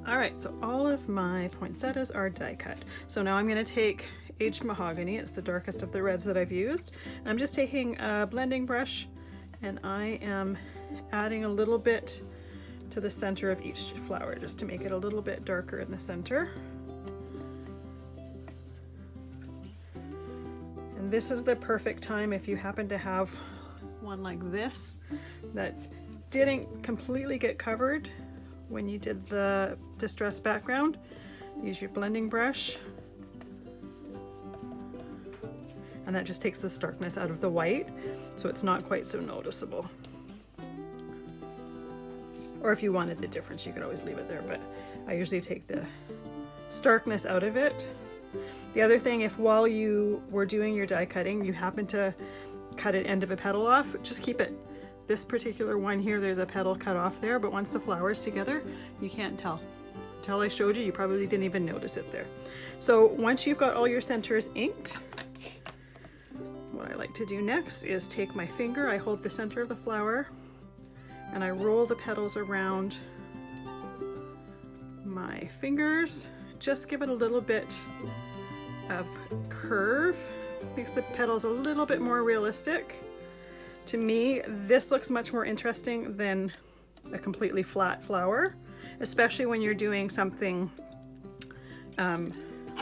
Alright, so all of my poinsettias are die cut. So now I'm going to take aged mahogany, it's the darkest of the reds that I've used. I'm just taking a blending brush and I am adding a little bit to the center of each flower just to make it a little bit darker in the center. And this is the perfect time if you happen to have one like this that didn't completely get covered when you did the distressed background. Use your blending brush and that just takes the starkness out of the white so it's not quite so noticeable. Or if you wanted the difference you could always leave it there, but I usually take the starkness out of it. The other thing, if while you were doing your die cutting you happen to cut an end of a petal off, just keep it. This particular one here, there's a petal cut off there, but once the flower's together, you can't tell. Until I showed you, you probably didn't even notice it there. So once you've got all your centers inked, what I like to do next is take my finger, I hold the center of the flower, and I roll the petals around my fingers. Just give it a little bit of curve, makes the petals a little bit more realistic. To me, this looks much more interesting than a completely flat flower, especially when you're doing something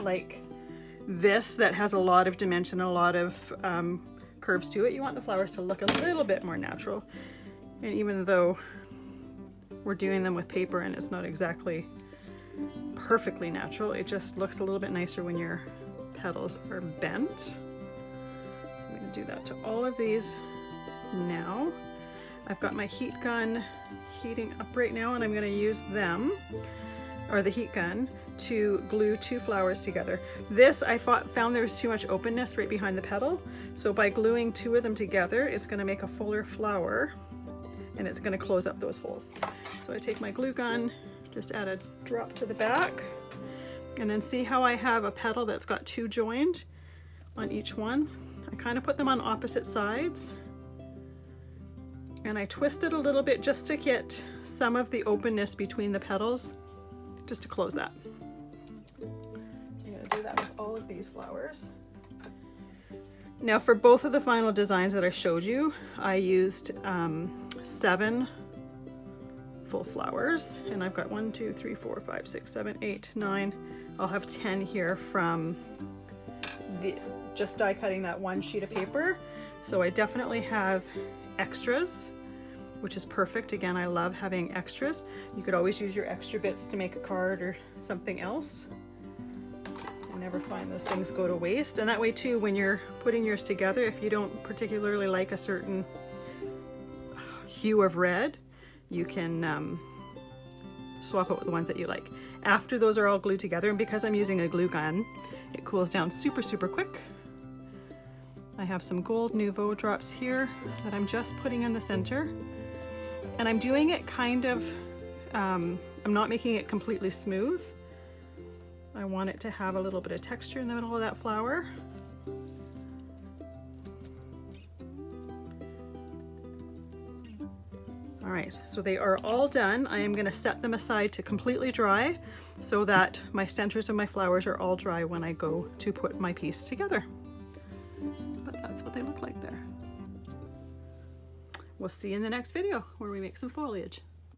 like this that has a lot of dimension, a lot of curves to it. You want the flowers to look a little bit more natural. And even though we're doing them with paper and it's not exactly perfectly natural, it just looks a little bit nicer when your petals are bent. I'm going to do that to all of these. Now I've got my heat gun heating up right now and I'm going to use them, or the heat gun, to glue two flowers together. This I found there was too much openness right behind the petal, so by gluing two of them together it's going to make a fuller flower and it's going to close up those holes. So I take my glue gun, just add a drop to the back, and then see how I have a petal that's got two joined on each one. I kind of put them on opposite sides and I twist it a little bit just to get some of the openness between the petals, just to close that. I'm going to do that with all of these flowers. Now for both of the final designs that I showed you, I used 7 full flowers, and I've got 1, 2, 3, 4, 5, 6, 7, 8, 9. I'll have 10 here from just die cutting that one sheet of paper. So I definitely have extras, which is perfect. Again, I love having extras. You could always use your extra bits to make a card or something else. I never find those things go to waste. And that way too, when you're putting yours together, if you don't particularly like a certain hue of red, you can swap out with the ones that you like. After those are all glued together, and because I'm using a glue gun, it cools down super, super quick. I have some Gold Nouveau drops here that I'm just putting in the center. And I'm doing it kind of, I'm not making it completely smooth. I want it to have a little bit of texture in the middle of that flower. All right, so they are all done. I am going to set them aside to completely dry so that my centers of my flowers are all dry when I go to put my piece together. But that's what they look like there. We'll see you in the next video where we make some foliage.